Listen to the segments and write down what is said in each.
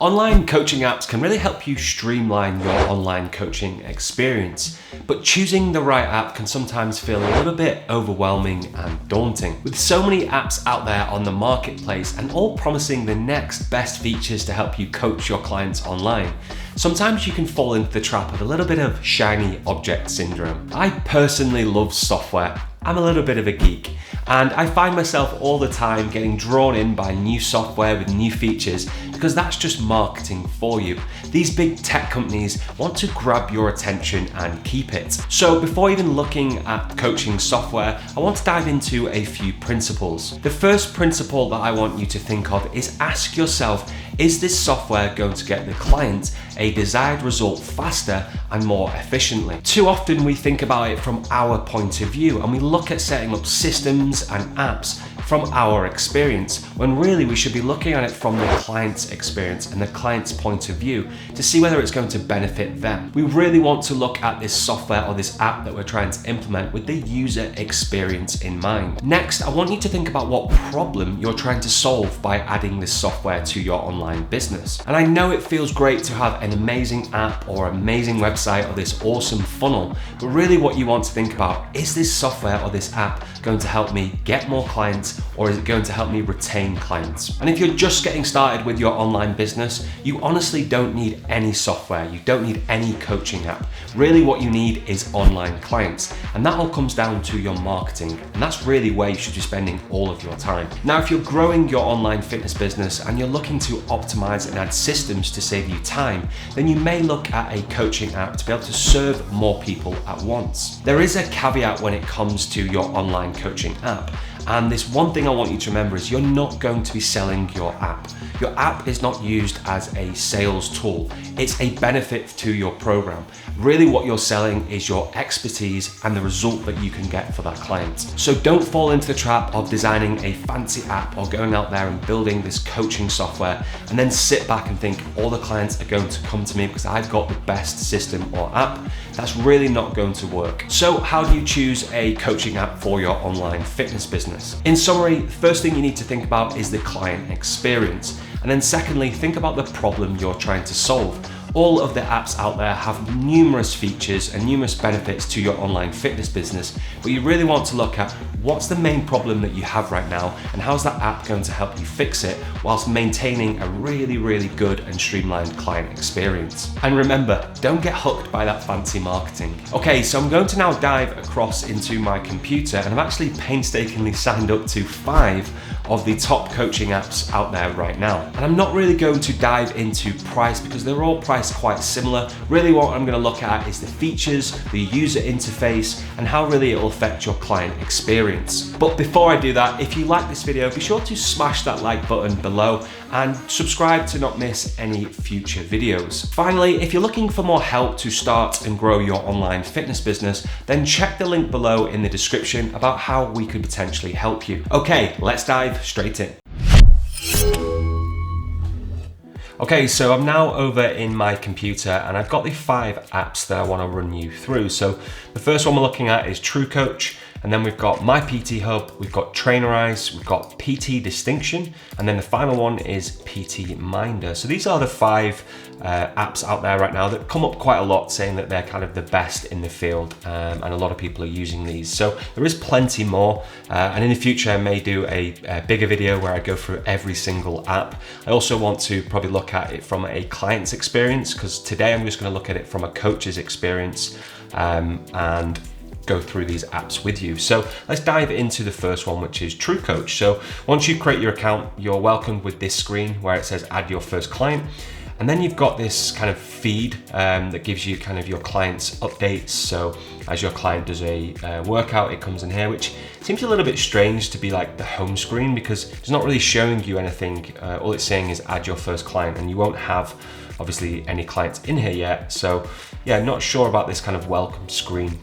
Online coaching apps can really help you streamline your online coaching experience, but choosing the right app can sometimes feel a little bit overwhelming and daunting. With so many apps out there on the marketplace and all promising the next best features to help you coach your clients online, sometimes you can fall into the trap of a little bit of shiny object syndrome. I personally love software. I'm a little bit of a geek, and I find myself all the time getting drawn in by new software with new features because that's just marketing for you. These big tech companies want to grab your attention and keep it. So before even looking at coaching software, I want to dive into a few principles. The first principle that I want you to think of is ask yourself, is this software going to get the client a desired result faster and more efficiently? Too often we think about it from our point of view and we look at setting up systems and apps from our experience, when really we should be looking at it from the client's experience and the client's point of view to see whether it's going to benefit them. We really want to look at this software or this app that we're trying to implement with the user experience in mind. Next, I want you to think about what problem you're trying to solve by adding this software to your online business. And I know it feels great to have an amazing app or amazing website or this awesome funnel, but really what you want to think about, is this software or this app going to help me get more clients, or is it going to help me retain clients? And if you're just getting started with your online business, you honestly don't need any software. You don't need any coaching app. Really what you need is online clients. And that all comes down to your marketing. And that's really where you should be spending all of your time. Now, if you're growing your online fitness business and you're looking to optimize and add systems to save you time, then you may look at a coaching app to be able to serve more people at once. There is a caveat when it comes to your online coaching app. And this one thing I want you to remember is you're not going to be selling your app. Your app is not used as a sales tool. It's a benefit to your program. Really what you're selling is your expertise and the result that you can get for that client. So don't fall into the trap of designing a fancy app or going out there and building this coaching software and then sit back and think all the clients are going to come to me because I've got the best system or app. That's really not going to work. So how do you choose a coaching app for your online fitness business? In summary, the first thing you need to think about is the client experience. And then secondly, think about the problem you're trying to solve. All of the apps out there have numerous features and numerous benefits to your online fitness business, but you really want to look at what's the main problem that you have right now and how's that app going to help you fix it whilst maintaining a really, really good and streamlined client experience. And remember, don't get hooked by that fancy marketing. Okay, so I'm going to now dive across into my computer and I've actually painstakingly signed up to 5 of the top coaching apps out there right now. And I'm not really going to dive into price because they're all priced quite similar. Really what I'm going to look at is the features, the user interface, and how really it will affect your client experience. But before I do that, if you like this video, be sure to smash that like button below and subscribe to not miss any future videos. Finally, if you're looking for more help to start and grow your online fitness business, then check the link below in the description about how we could potentially help you. Okay, let's dive straight in. Okay, so I'm now over in my computer and I've got the 5 apps that I want to run you through. So the first one we're looking at is TrueCoach, and then we've got MyPTHub, we've got Trainerize, we've got PT Distinction, and then the final one is PTminder. So these are the 5 apps out there right now that come up quite a lot, saying that they're kind of the best in the field, and a lot of people are using these. So there is plenty more, and in the future I may do a bigger video where I go through every single app. I also want to probably look at it from a client's experience, because today I'm just going to look at it from a coach's experience and go through these apps with you. So let's dive into the first one, which is TrueCoach. So once you create your account, you're welcomed with this screen where it says add your first client. And then you've got this kind of feed that gives you kind of your client's updates. So as your client does a workout, it comes in here, which seems a little bit strange to be like the home screen because it's not really showing you anything. All it's saying is add your first client, and you won't have obviously any clients in here yet. So yeah, not sure about this kind of welcome screen.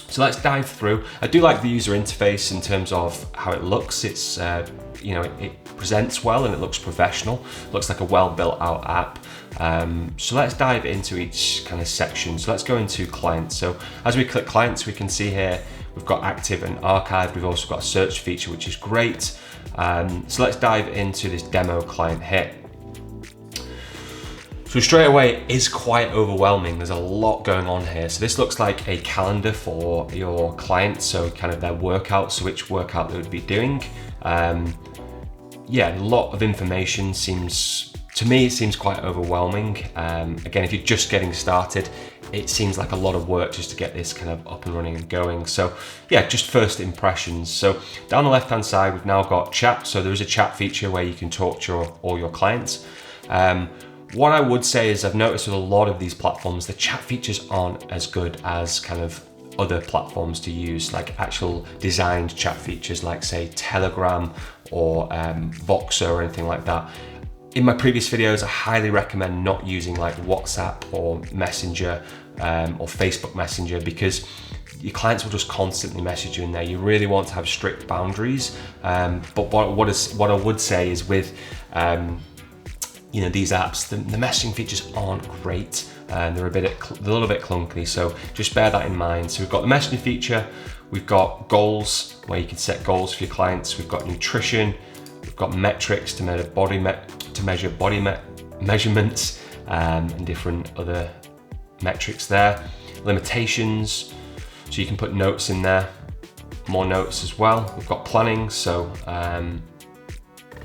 So let's dive through. I do like the user interface in terms of how it looks. It's it presents well and it looks professional. Looks like a well built out app. So let's dive into each kind of section. So let's go into clients. So as we click clients, we can see here we've got active and archived. We've also got a search feature, which is great. So let's dive into this demo client here. So straight away, it is quite overwhelming. There's a lot going on here. So this looks like a calendar for your clients, so kind of their workouts, so which workout they would be doing. Yeah, a lot of information. To me, it seems quite overwhelming. Again, if you're just getting started, it seems like a lot of work just to get this kind of up and running and going. So yeah, just first impressions. So down the left-hand side, we've now got chat. So there is a chat feature where you can talk to all your clients. What I would say is I've noticed with a lot of these platforms, the chat features aren't as good as kind of other platforms to use, like actual designed chat features like say Telegram or Voxer or anything like that. In my previous videos, I highly recommend not using like WhatsApp or Messenger or Facebook Messenger, because your clients will just constantly message you in there. You really want to have strict boundaries. But what I would say is with these apps, the messaging features aren't great. They're a little bit clunky, so just bear that in mind. So we've got the messaging feature, we've got goals where you can set goals for your clients, we've got nutrition, we've got metrics to measure body measurements and different other metrics there. Limitations, so you can put notes in there, more notes as well. We've got planning, so I'm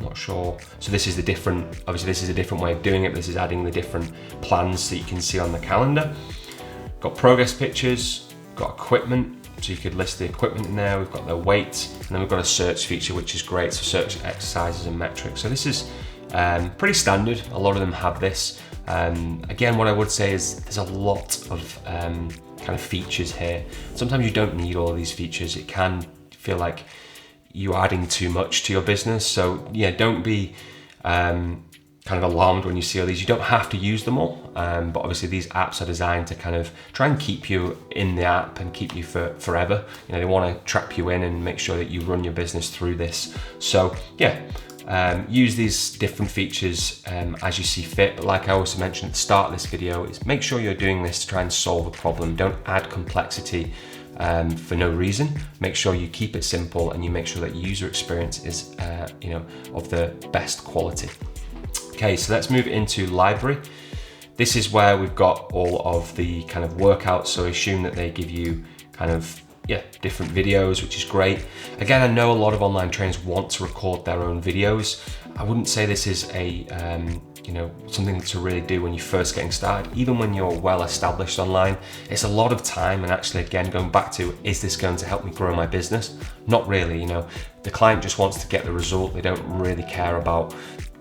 not sure. So this is obviously this is a different way of doing it. This is adding the different plans that you can see on the calendar. Got progress pictures, got equipment, so you could list the equipment in there. We've got the weight, and then we've got a search feature, which is great. So search exercises and metrics. So this is pretty standard. A lot of them have this. Again, what I would say is there's a lot of kind of features here. Sometimes you don't need all of these features. It can feel like you're adding too much to your business. So yeah, don't be kind of alarmed when you see all these. You don't have to use them all, but obviously these apps are designed to kind of try and keep you in the app and keep you for forever. They want to trap you in and make sure that you run your business through this. So yeah, use these different features as you see fit. But like I also mentioned at the start of this video, is make sure you're doing this to try and solve a problem. Don't add complexity for no reason. Make sure you keep it simple and you make sure that user experience is of the best quality. Okay, so let's move into library. This is where we've got all of the kind of workouts. So assume that they give you kind of different videos, which is great. Again, I know a lot of online trainers want to record their own videos. I wouldn't say this is a something to really do when you're first getting started. Even when you're well established online, it's a lot of time. And actually, again, going back to, is this going to help me grow my business? Not really. The client just wants to get the result. They don't really care about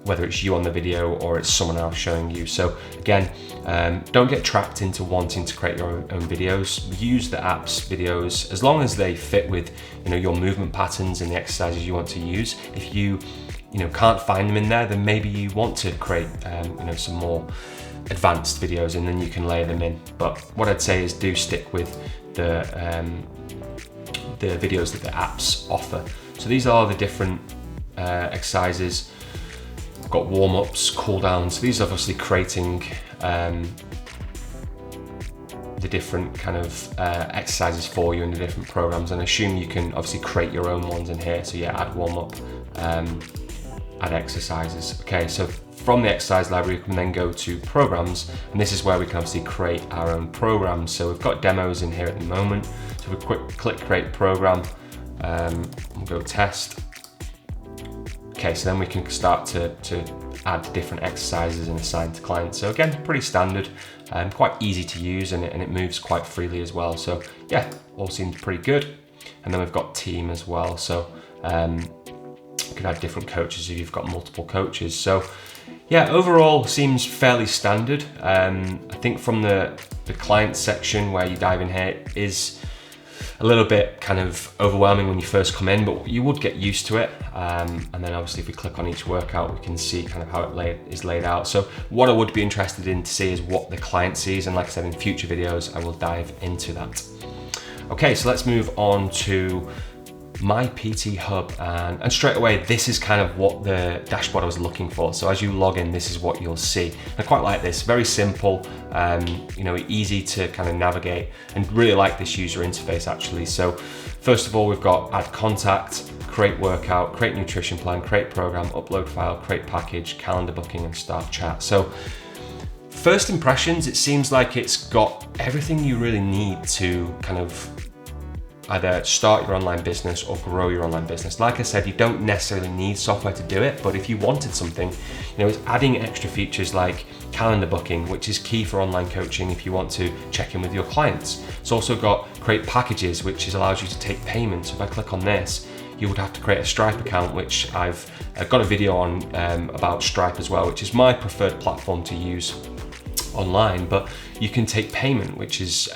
whether it's you on the video or it's someone else showing you. So again, don't get trapped into wanting to create your own videos. Use the app's videos as long as they fit with your movement patterns and the exercises you want to use. If you can't find them in there, then maybe you want to create some more advanced videos, and then you can layer them in. But what I'd say is do stick with the videos that the apps offer. So these are the different exercises. We've got warm-ups, cool-downs. So these are obviously creating the different kind of exercises for you in the different programs, and I assume you can obviously create your own ones in here. So yeah, add warm-up, add exercises. Okay, so from the exercise library, we can then go to programs, and this is where we can obviously create our own programs. So we've got demos in here at the moment. So we click create program, we'll go test. Okay, so then we can start to add different exercises and assign to clients. So again, pretty standard, quite easy to use, and it moves quite freely as well. So yeah, all seems pretty good. And then we've got team as well. So you can add different coaches if you've got multiple coaches. So yeah, overall seems fairly standard. I think from the client section where you dive in here is a little bit kind of overwhelming when you first come in, but you would get used to it. And then obviously if we click on each workout, we can see kind of how it is laid out. So what I would be interested in to see is what the client sees. And like I said, in future videos, I will dive into that. Okay, so let's move on to MyPTHub, and straight away, this is kind of what the dashboard I was looking for. So as you log in, this is what you'll see. I quite like this, very simple, easy to kind of navigate, and really like this user interface actually. So first of all, we've got add contact, create workout, create nutrition plan, create program, upload file, create package, calendar booking, and start chat. So first impressions, it seems like it's got everything you really need to kind of either start your online business or grow your online business. Like I said, you don't necessarily need software to do it, but if you wanted something, it's adding extra features like calendar booking, which is key for online coaching if you want to check in with your clients. It's also got create packages, which allows you to take payments. If I click on this, you would have to create a Stripe account, which I've got a video on about Stripe as well, which is my preferred platform to use online, but you can take payment, which is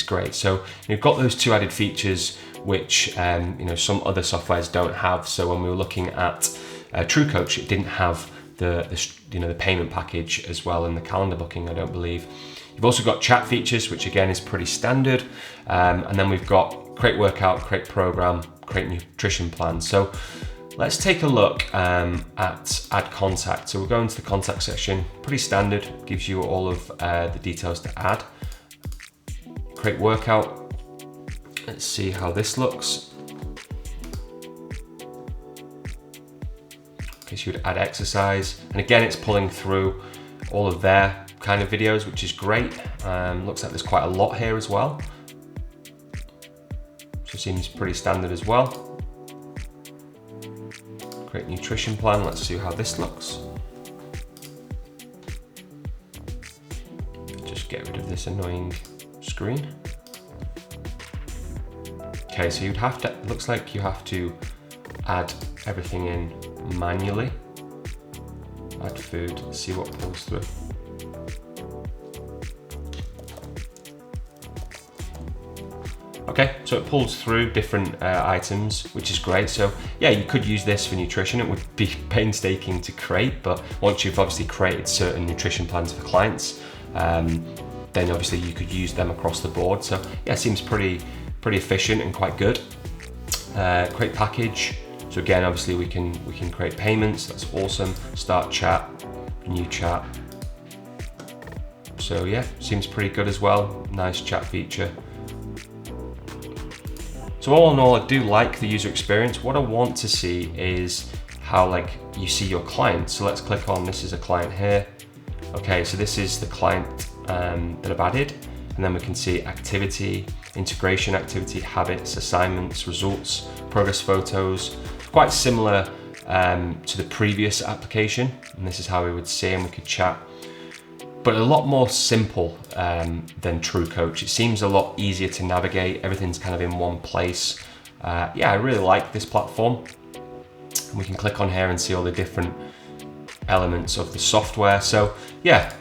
great. So you've got those two added features, which some other softwares don't have. So when we were looking at TrueCoach, it didn't have the payment package as well in the calendar booking, I don't believe. You've also got chat features, which again is pretty standard, and then we've got create workout, create program, create nutrition plan. So let's take a look at add contact. So we'll go into the contact section, pretty standard, gives you all of the details to add. Create workout, let's see how this looks. Okay, so you'd add exercise, and again it's pulling through all of their kind of videos, which is great. Looks like there's quite a lot here as well. So seems pretty standard as well. Create nutrition plan, let's see how this looks. Just get rid of this annoying screen. Okay, so you'd have to, looks like you have to add everything in manually. Add food, see what pulls through. Okay, so it pulls through different items, which is great. So yeah, you could use this for nutrition. It would be painstaking to create, but once you've obviously created certain nutrition plans for clients, then obviously you could use them across the board. So yeah, it seems pretty efficient and quite good. Create package. So again, obviously we can create payments. That's awesome. Start chat, new chat. So yeah, seems pretty good as well. Nice chat feature. So all in all, I do like the user experience. What I want to see is how you see your clients. So let's click on, this is a client here. Okay, so this is the client that I've added. And then we can see activity, integration activity, habits, assignments, results, progress photos. Quite similar to the previous application. And this is how we would see, and we could chat. But a lot more simple than TrueCoach. It seems a lot easier to navigate. Everything's kind of in one place. Yeah, I really like this platform. We can click on here and see all the different elements of the software. So yeah,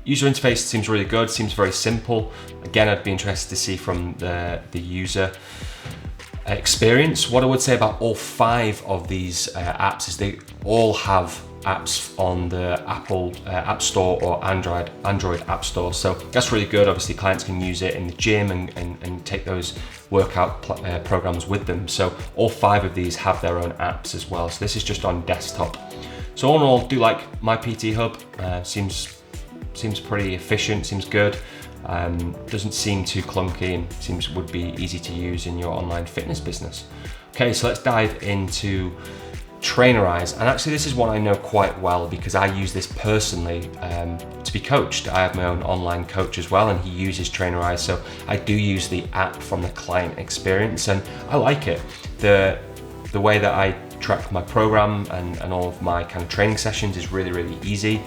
user interface seems really good, seems very simple. Again, I'd be interested to see from the user experience. What I would say about all 5 of these apps is they all have apps on the Apple App Store or Android App Store. So that's really good. Obviously clients can use it in the gym and take those workout programs with them. So all 5 of these have their own apps as well. So this is just on desktop. So all in all, do like MyPTHub. Seems pretty efficient, seems good. Doesn't seem too clunky and would be easy to use in your online fitness business. Okay, so let's dive into Trainerize. And actually this is one I know quite well because I use this personally to be coached. I have my own online coach as well, and he uses Trainerize. So I do use the app from the client experience, and I like it. The way that I track my program and all of my kind of training sessions is really easy.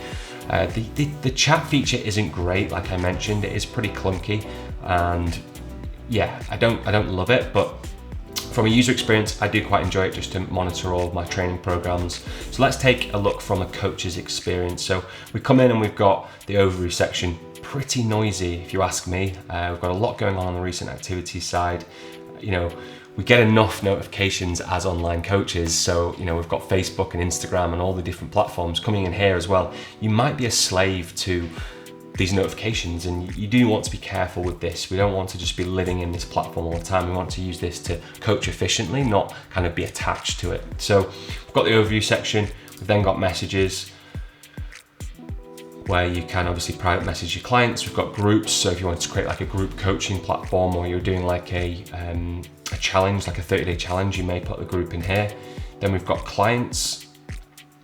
The chat feature isn't great, like I mentioned. It is pretty clunky, and yeah, I don't love it, but from a user experience, I do quite enjoy it just to monitor all of my training programs. So let's take a look from a coach's experience. So we come in and we've got the overview section, pretty noisy if you ask me. We've got a lot going on the recent activity side. We get enough notifications as online coaches. So, we've got Facebook and Instagram and all the different platforms coming in here as well. You might be a slave to these notifications, and you do want to be careful with this. We don't want to just be living in this platform all the time. We want to use this to coach efficiently, not kind of be attached to it. So we've got the overview section. We've then got messages where you can obviously private message your clients. We've got groups. So if you want to create like a group coaching platform, or you're doing like a challenge, like a 30-day challenge, you may put the group in here. Then we've got clients.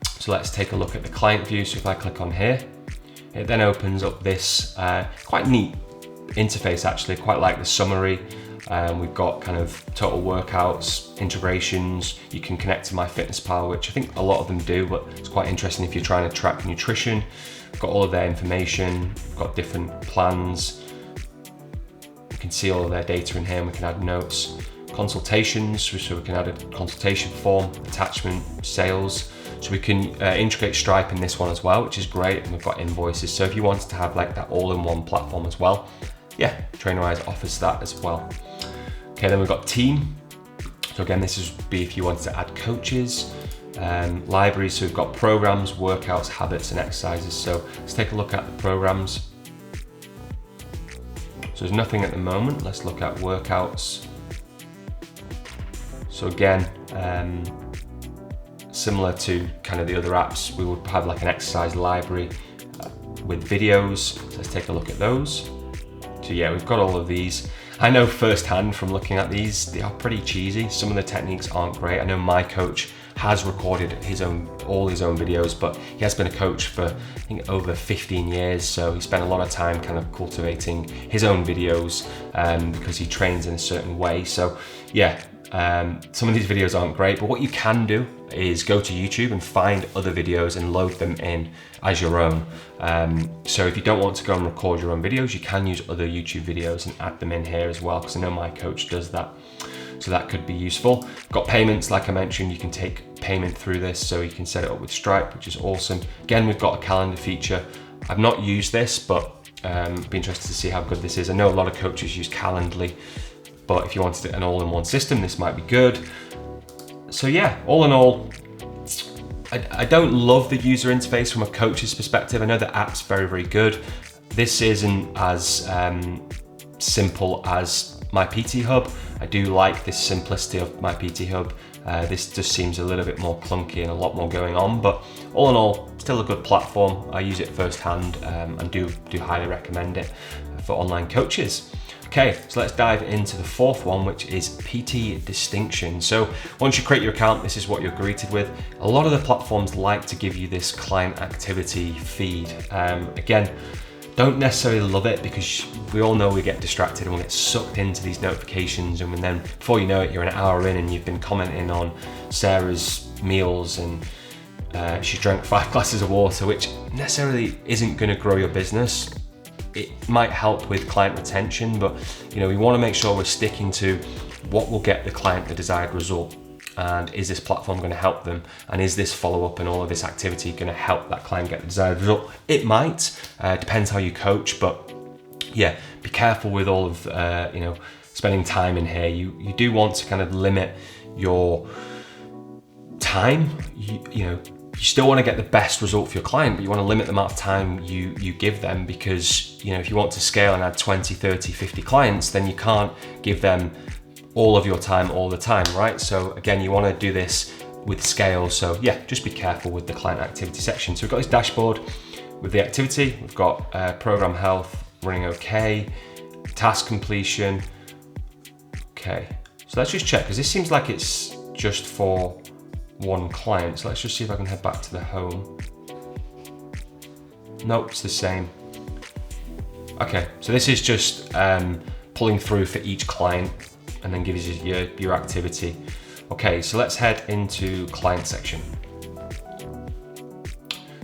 So let's take a look at the client view. So if I click on here, It then opens up this quite neat interface actually, quite like the summary. We've got kind of total workouts, integrations. You can connect to MyFitnessPal, which I think a lot of them do, but it's quite interesting if you're trying to track nutrition. We've got all of their information, we've got different plans. You can see all of their data in here, and we can add notes. Consultations, so we can add a consultation form, attachment, sales. So we can integrate Stripe in this one as well, which is great. And we've got invoices. So if you wanted to have like that all-in-one platform as well, yeah, Trainerize offers that as well. Okay, then we've got team. So again, this would be if you wanted to add coaches, libraries. So we've got programs, workouts, habits, and exercises. So let's take a look at the programs. So there's nothing at the moment. Let's look at workouts. So again, similar to kind of the other apps, we would have like an exercise library with videos. So let's take a look at those. So yeah, we've got all of these. I know firsthand from looking at these, they are pretty cheesy. Some of the techniques aren't great. I know my coach has recorded all his own videos, but he has been a coach for I think over 15 years. So he spent a lot of time kind of cultivating his own videos because he trains in a certain way. So yeah, some of these videos aren't great, but what you can do is go to YouTube and find other videos and load them in as your own. So if you don't want to go and record your own videos, you can use other YouTube videos and add them in here as well, because I know my coach does that. So that could be useful. Got payments, like I mentioned, you can take payment through this, so you can set it up with Stripe, which is awesome. Again, we've got a calendar feature. I've not used this, but be interested to see how good this is. I know a lot of coaches use Calendly, but if you wanted an all-in-one system, this might be good. So yeah, all in all, I don't love the user interface from a coach's perspective. I know the app's very, very good. This isn't as simple as MyPTHub. I do like this simplicity of MyPTHub. This just seems a little bit more clunky and a lot more going on, but all in all, still a good platform. I use it firsthand and do highly recommend it for online coaches. Okay, so let's dive into the fourth one, which is PT Distinction. So once you create your account, this is what you're greeted with. A lot of the platforms like to give you this client activity feed. Again, don't necessarily love it, because we all know we get distracted and we get sucked into these notifications, and then before you know it, you're an hour in and you've been commenting on Sarah's meals and she's drank 5 glasses of water, which necessarily isn't going to grow your business. It might help with client retention, but we want to make sure we're sticking to what will get the client the desired result. And is this platform going to help them? And is this follow-up and all of this activity going to help that client get the desired result? It might, depends how you coach, but yeah, be careful with all of, spending time in here. You do want to kind of limit your time. You still want to get the best result for your client, but you want to limit the amount of time you give them, because if you want to scale and add 20, 30, 50 clients, then you can't give them all of your time all the time, right? So again, you want to do this with scale. So yeah, just be careful with the client activity section. So we've got this dashboard with the activity. We've got program health, running okay, task completion. Okay, so let's just check, because this seems like it's just for one client. So let's just see if I can head back to the home. Nope, it's the same. Okay, so this is just pulling through for each client and then gives you your activity. Okay, so let's head into client section.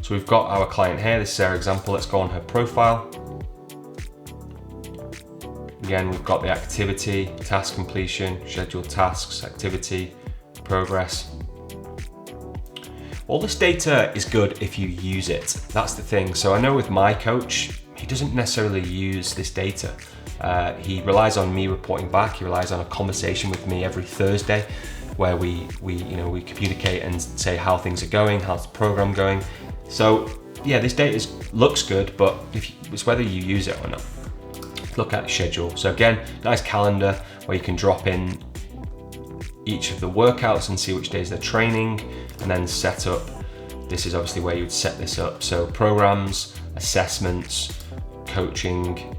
So we've got our client here. This is our example. Let's go on her profile. Again, we've got the activity, task completion, scheduled tasks, activity, progress. All this data is good if you use it. That's the thing. So I know with my coach, he doesn't necessarily use this data. He relies on me reporting back. He relies on a conversation with me every Thursday, where we communicate and say how things are going, how's the program going. So yeah, this data looks good, but it's whether you use it or not. Look at the schedule. So again, nice calendar where you can drop in each of the workouts and see which days they're training, and then set up. This is obviously where you would set this up. So programs, assessments, coaching,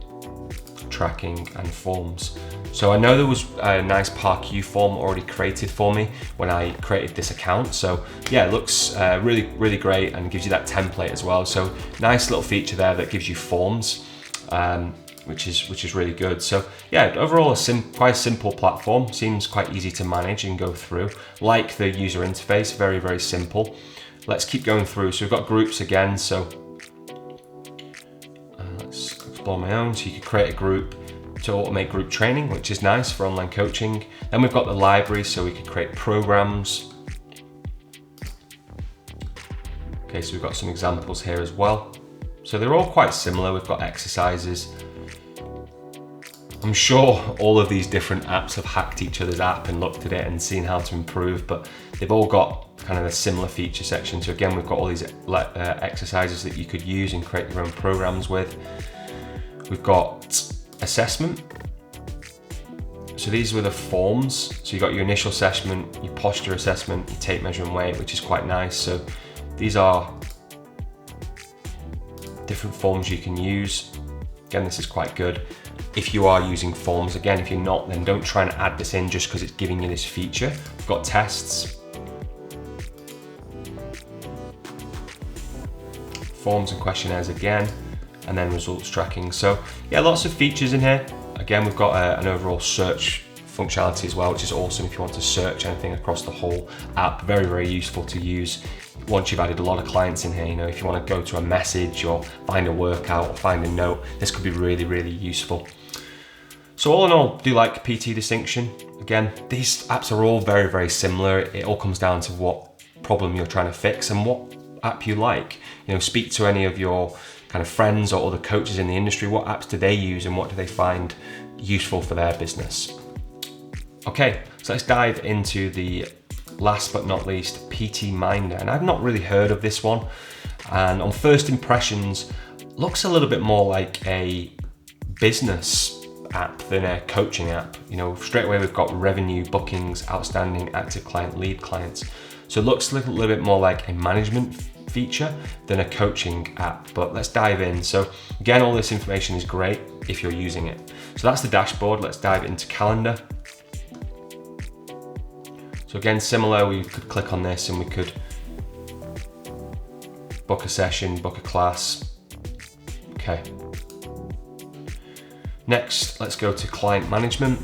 growth tracking and forms. So I know there was a nice ParQ form already created for me when I created this account. So yeah, it looks really great and gives you that template as well. So nice little feature there that gives you forms, which is really good. So yeah, overall quite a simple platform. Seems quite easy to manage and go through. Like the user interface, very simple. Let's keep going through. So we've got groups again. So let's explore my own. So you could create a group to automate group training, which is nice for online coaching. Then we've got the library, so we could create programs. Okay, so we've got some examples here as well. So they're all quite similar. We've got exercises. I'm sure all of these different apps have hacked each other's app and looked at it and seen how to improve, but they've all got kind of a similar feature section. So again, we've got all these exercises that you could use and create your own programs with. We've got assessment. So these were the forms. So you got your initial assessment, your posture assessment, your tape measure and weight, which is quite nice. So these are different forms you can use. Again, this is quite good. If you are using forms, again, if you're not, then don't try and add this in just because it's giving you this feature. We've got tests, forms and questionnaires again, and then results tracking. So yeah, lots of features in here. Again, we've got an overall search functionality as well, which is awesome if you want to search anything across the whole app. Very useful to use once you've added a lot of clients in here. You know, if you want to go to a message or find a workout or find a note, this could be really useful. So all in all, do like PT Distinction. Again, these apps are all very similar. It all comes down to what problem you're trying to fix and what app you like. You know, speak to any of your kind of friends or other coaches in the industry. What apps do they use and what do they find useful for their business? Okay, so let's dive into the last but not least, PTminder. And I've not really heard of this one. And on first impressions, looks a little bit more like a business app than a coaching app. You know, straight away we've got revenue, bookings, outstanding, active client, lead clients. So it looks a little bit more like a management feature than a coaching app, but let's dive in. So again, all this information is great if you're using it. So that's the dashboard. Let's dive into calendar. So again, similar, we could click on this and we could book a session, book a class. Okay. Next, let's go to client management.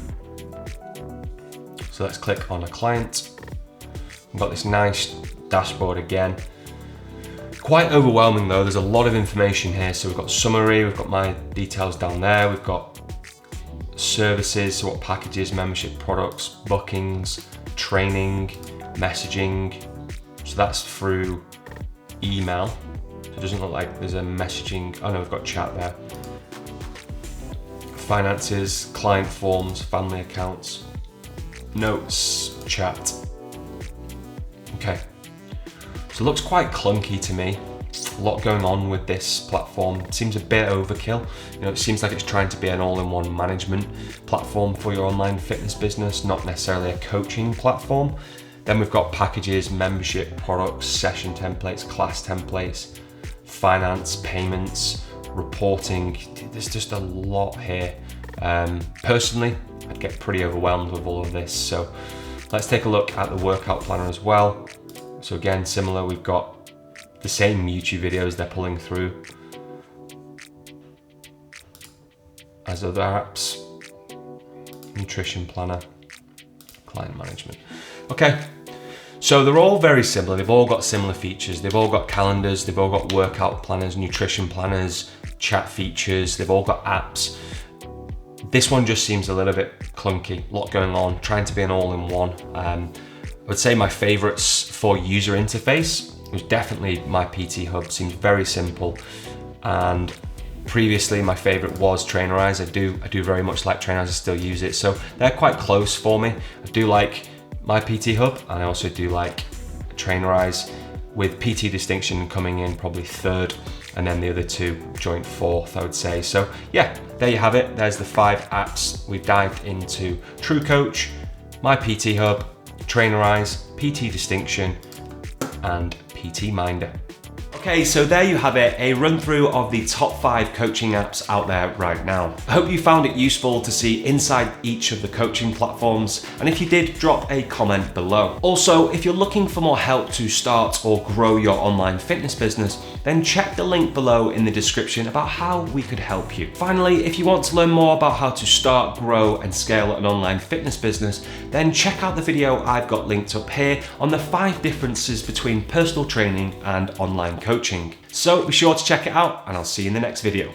So let's click on a client. We've got this nice dashboard again. Quite overwhelming though, there's a lot of information here. So we've got summary, we've got my details down there, we've got services, so what packages, membership products, bookings, training, messaging. So that's through email. So it doesn't look like there's a messaging. Oh no, we've got chat there. Finances, client forms, family accounts, notes, chat. Okay. So it looks quite clunky to me. A lot going on with this platform. It seems a bit overkill. You know, it seems like it's trying to be an all-in-one management platform for your online fitness business, not necessarily a coaching platform. Then we've got packages, membership products, session templates, class templates, finance, payments, reporting. There's just a lot here. Personally, I'd get pretty overwhelmed with all of this. So let's take a look at the workout planner as well. So again, similar, we've got the same YouTube videos they're pulling through as other apps. Nutrition planner, client management. Okay, so they're all very similar. They've all got similar features. They've all got calendars, they've all got workout planners, nutrition planners, chat features, they've all got apps. This one just seems a little bit clunky, a lot going on, trying to be an all-in-one. I would say my favorites for user interface was definitely MyPTHub. Seems very simple, and previously my favorite was Trainerize. I do very much like Trainerize. I still use it, so they're quite close for me. I do like MyPTHub, and I also do like Trainerize, with PT Distinction coming in probably third, and then the other two joint fourth, I would say. So yeah, there you have it. There's the 5 apps. We've dived into TrueCoach, MyPTHub, Trainerize, PT Distinction, and PTminder. Okay, so there you have it, a run through of the top 5 coaching apps out there right now. I hope you found it useful to see inside each of the coaching platforms, and if you did, drop a comment below. Also, if you're looking for more help to start or grow your online fitness business, then check the link below in the description about how we could help you. Finally, if you want to learn more about how to start, grow, and scale an online fitness business, then check out the video I've got linked up here on the 5 differences between personal training and online coaching. So be sure to check it out, and I'll see you in the next video.